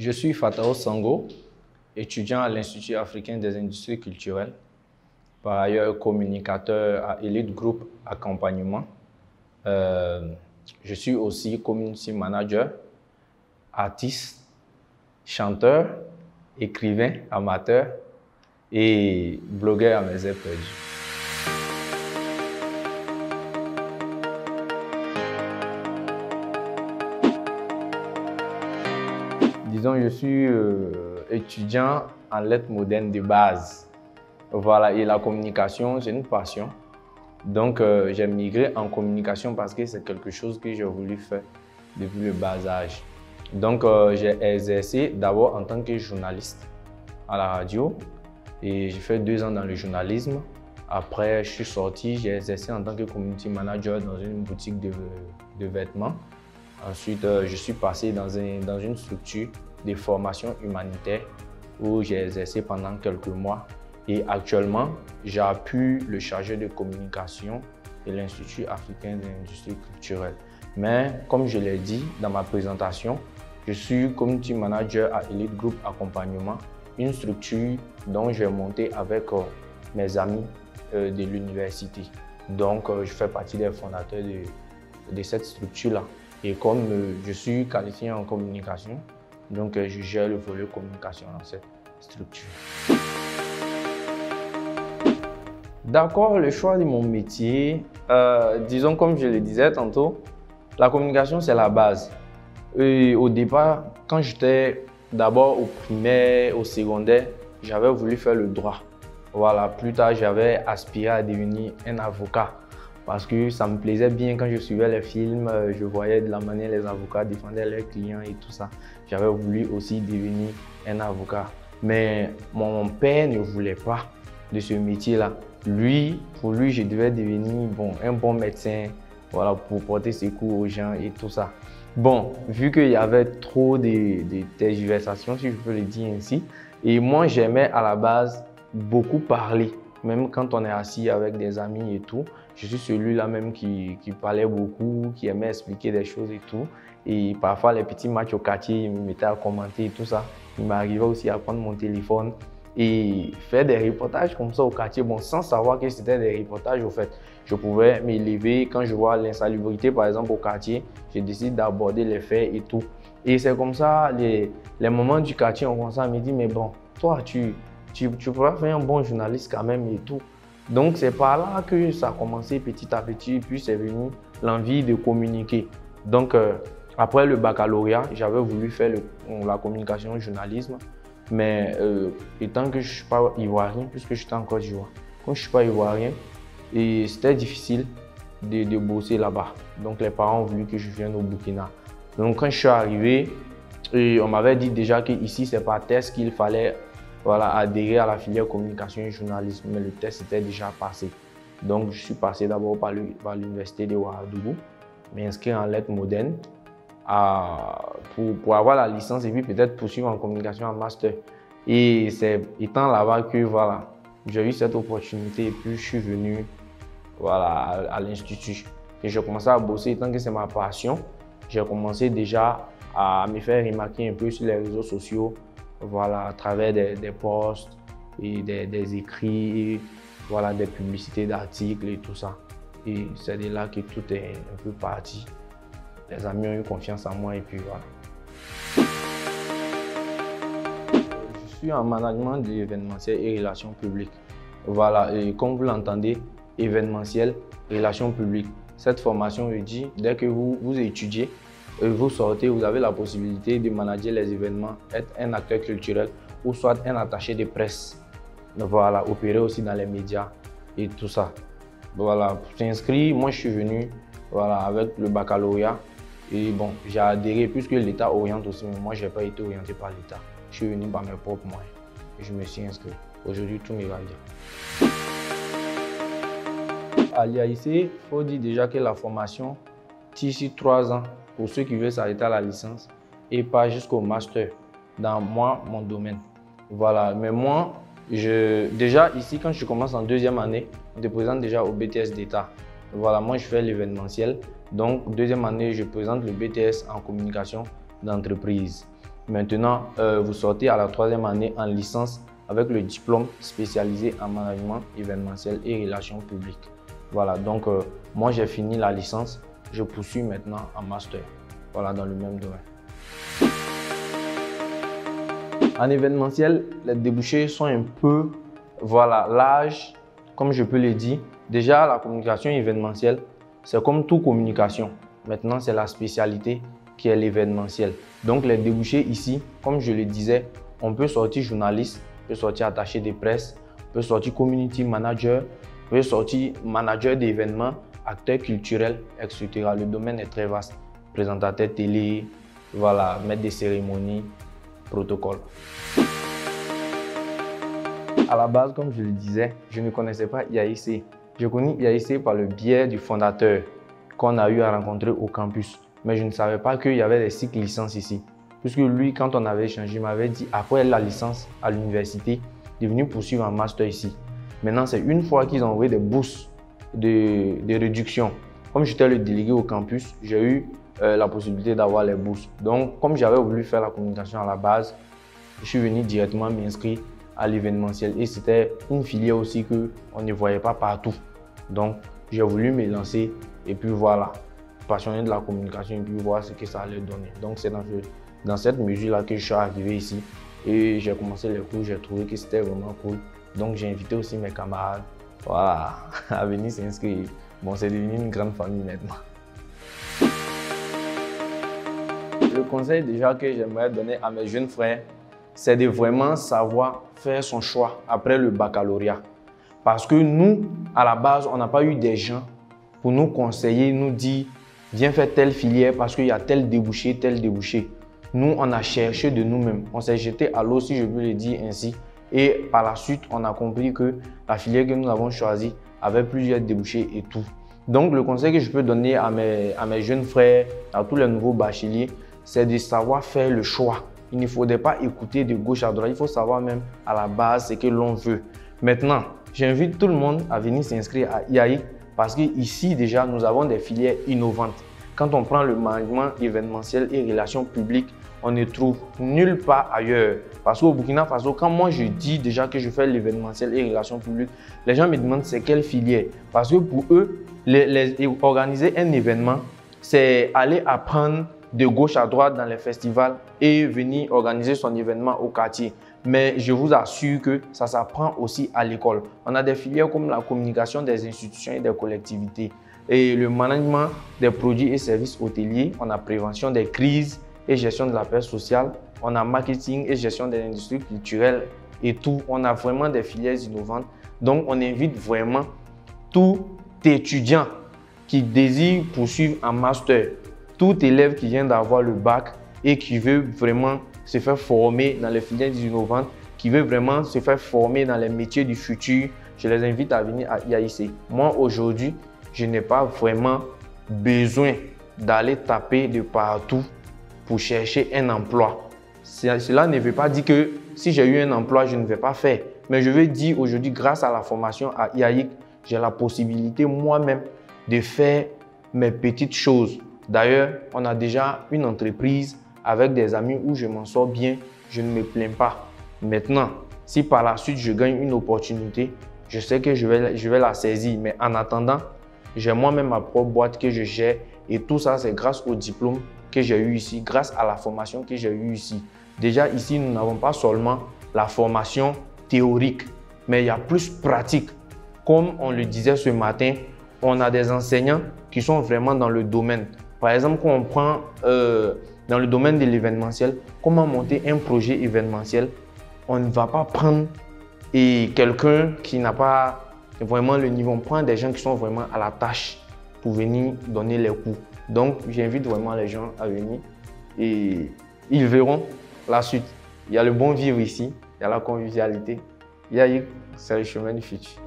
Je suis Fatao Sango, étudiant à l'Institut africain des industries culturelles, par ailleurs communicateur à Elite Group Accompagnement. Je suis aussi community manager, artiste, chanteur, écrivain amateur et blogueur à mes heures perdues. Disons, je suis étudiant en lettres modernes de base. Voilà, et la communication, c'est une passion. Donc, j'ai migré en communication parce que c'est quelque chose que j'ai voulu faire depuis le bas âge. Donc, j'ai exercé d'abord en tant que journaliste à la radio et j'ai fait 2 ans dans le journalisme. Après, je suis sorti, j'ai exercé en tant que community manager dans une boutique de vêtements. Ensuite, je suis passé dans une structure de formation humanitaire où j'ai exercé pendant quelques mois. Et actuellement, j'appuie le chargé de communication de l'Institut africain des industries culturelles. Mais comme je l'ai dit dans ma présentation, je suis community manager à Elite Group Accompagnement, une structure dont je vais monter avec mes amis de l'université. Donc, je fais partie des fondateurs de cette structure-là. Et comme je suis qualifié en communication, donc je gère le volet communication dans cette structure. D'accord, le choix de mon métier, disons comme je le disais tantôt, la communication c'est la base. Et au départ, quand j'étais d'abord au primaire, au secondaire, j'avais voulu faire le droit. Voilà, plus tard j'avais aspiré à devenir un avocat. Parce que ça me plaisait bien quand je suivais les films, je voyais de la manière les avocats défendaient leurs clients et tout ça. J'avais voulu aussi devenir un avocat. Mais mon père ne voulait pas de ce métier-là. Pour lui, je devais devenir un bon médecin, voilà, pour porter secours aux gens et tout ça. Bon, vu qu'il y avait trop de tergiversations, si je peux le dire ainsi, et moi j'aimais à la base beaucoup parler. Même quand on est assis avec des amis et tout, je suis celui-là même qui parlait beaucoup, qui aimait expliquer des choses et tout. Et parfois, les petits matchs au quartier, ils me mettaient à commenter et tout ça. Il m'arrivait aussi à prendre mon téléphone et faire des reportages comme ça au quartier, sans savoir que c'était des reportages au fait. Je pouvais m'élever quand je vois l'insalubrité, par exemple, au quartier, je décide d'aborder les faits et tout. Et c'est comme ça, les moments du quartier, on commence à me dire, mais bon, toi, tu pourras faire un bon journaliste quand même et tout. Donc, c'est par là que ça a commencé petit à petit et puis c'est venu l'envie de communiquer. Donc, après le baccalauréat, j'avais voulu faire la communication au journalisme. Mais étant que je ne suis pas ivoirien, puisque j'étais en Côte d'Ivoire, comme je ne suis pas ivoirien, et c'était difficile de bosser là-bas. Donc, les parents ont voulu que je vienne au Burkina. Donc, quand je suis arrivé, on m'avait dit déjà qu'ici, ce n'est pas test qu'il fallait adhérer à la filière communication et journalisme, mais le test était déjà passé. Donc, je suis passé d'abord par l'université de Ouagadougou, m'inscrire en lettres modernes pour avoir la licence et puis peut-être poursuivre en communication en master. Et c'est étant là-bas que j'ai eu cette opportunité et puis je suis venu à l'Institut. Et j'ai commencé à bosser, étant que c'est ma passion, j'ai commencé déjà à me faire remarquer un peu sur les réseaux sociaux, à travers des posts et des écrits, des publicités d'articles et tout ça. Et c'est de là que tout est un peu parti. Les amis ont eu confiance en moi et puis voilà. Je suis en management de l'événementiel et relations publiques. Voilà, et comme vous l'entendez, événementiel, relations publiques. Cette formation dit, dès que vous étudiez, vous sortez, vous avez la possibilité de manager les événements, être un acteur culturel ou soit un attaché de presse. Voilà, opérer aussi dans les médias et tout ça. Voilà, pour s'inscrire, moi je suis venu avec le baccalauréat et j'ai adhéré puisque l'État oriente aussi, mais moi je n'ai pas été orienté par l'État. Je suis venu par mes propres moyens et je me suis inscrit. Aujourd'hui, tout me va bien. À l'IAIC, il faut dire déjà que la formation tire sur 3 ans pour ceux qui veulent s'arrêter à la licence et pas jusqu'au master dans mon domaine. Voilà, mais moi, déjà ici, quand je commence en 2e année, on te présente déjà au BTS d'État. Voilà, moi je fais l'événementiel. Donc, 2e année, je présente le BTS en communication d'entreprise. Maintenant, vous sortez à la 3e année en licence avec le diplôme spécialisé en management événementiel et relations publiques. Voilà, donc moi j'ai fini la licence, je poursuis maintenant en master, voilà, dans le même domaine. En événementiel, les débouchés sont un peu, voilà, larges, comme je peux le dire. Déjà, la communication événementielle, c'est comme toute communication. Maintenant, c'est la spécialité qui est l'événementiel. Donc, les débouchés ici, comme je le disais, on peut sortir journaliste, on peut sortir attaché de presse, on peut sortir community manager, on peut sortir manager d'événements, acteur culturel, etc. Le domaine est très vaste. Présentateur télé, voilà, maître des cérémonies, protocole. À la base, comme je le disais, je ne connaissais pas IAIC. Je connais IAIC par le biais du fondateur qu'on a eu à rencontrer au campus. Mais je ne savais pas qu'il y avait des cycles licences ici. Puisque lui, quand on avait échangé, il m'avait dit après la licence à l'université, de venir poursuivre un master ici. Maintenant, c'est une fois qu'ils ont envoyé des bourses de réduction. Comme j'étais le délégué au campus, j'ai eu la possibilité d'avoir les bourses. Donc, comme j'avais voulu faire la communication à la base, je suis venu directement m'inscrire à l'événementiel. Et c'était une filière aussi qu'on ne voyait pas partout. Donc, j'ai voulu me lancer et puis voilà, passionné de la communication et puis voir ce que ça allait donner. Donc, c'est dans cette mesure-là que je suis arrivé ici et j'ai commencé les cours. J'ai trouvé que c'était vraiment cool. Donc, j'ai invité aussi mes camarades, voilà, à venir s'inscrire. Bon, c'est devenu une grande famille maintenant. Le conseil déjà que j'aimerais donner à mes jeunes frères, c'est de vraiment savoir faire son choix après le baccalauréat. Parce que nous, à la base, on n'a pas eu des gens pour nous conseiller, nous dire viens faire telle filière parce qu'il y a tel débouché, tel débouché. Nous, on a cherché de nous-mêmes. On s'est jeté à l'eau, si je peux le dire ainsi. Et par la suite, on a compris que la filière que nous avons choisie avait plusieurs débouchés et tout. Donc, le conseil que je peux donner à mes jeunes frères, à tous les nouveaux bacheliers, c'est de savoir faire le choix. Il ne faudrait pas écouter de gauche à droite. Il faut savoir même à la base ce que l'on veut. Maintenant, j'invite tout le monde à venir s'inscrire à IAIC parce qu'ici, déjà, nous avons des filières innovantes. Quand on prend le management événementiel et relations publiques, on ne trouve nulle part ailleurs. Parce qu'au Burkina Faso, quand moi je dis déjà que je fais l'événementiel et relations publiques, les gens me demandent c'est quelle filière. Parce que pour eux, organiser un événement, c'est aller apprendre de gauche à droite dans les festivals et venir organiser son événement au quartier. Mais je vous assure que ça s'apprend aussi à l'école. On a des filières comme la communication des institutions et des collectivités et le management des produits et services hôteliers. On a prévention des crises et gestion de la paix sociale. On a marketing et gestion des industries culturelles et tout. On a vraiment des filières innovantes. Donc, on invite vraiment tout étudiant qui désire poursuivre un master, tout élève qui vient d'avoir le bac et qui veut vraiment se faire former dans les filières innovantes, qui veut vraiment se faire former dans les métiers du futur, je les invite à venir à IAIC. Moi, aujourd'hui, je n'ai pas vraiment besoin d'aller taper de partout pour chercher un emploi. Cela ne veut pas dire que si j'ai eu un emploi, je ne vais pas faire. Mais je veux dire aujourd'hui, grâce à la formation à IAIC, j'ai la possibilité moi-même de faire mes petites choses. D'ailleurs, on a déjà une entreprise avec des amis où je m'en sors bien, je ne me plains pas. Maintenant, si par la suite je gagne une opportunité, je sais que je vais la saisir. Mais en attendant, j'ai moi-même ma propre boîte que je gère et tout ça, c'est grâce au diplôme que j'ai eu ici, grâce à la formation que j'ai eue ici. Déjà ici, nous n'avons pas seulement la formation théorique, mais il y a plus pratique. Comme on le disait ce matin, on a des enseignants qui sont vraiment dans le domaine. Par exemple, quand on prend dans le domaine de l'événementiel, comment monter un projet événementiel, on ne va pas prendre quelqu'un qui n'a pas vraiment le niveau. On prend des gens qui sont vraiment à la tâche pour venir donner les cours. Donc, j'invite vraiment les gens à venir et ils verront la suite. Il y a le bon vivre ici, il y a la convivialité. IAIC, c'est le chemin du futur.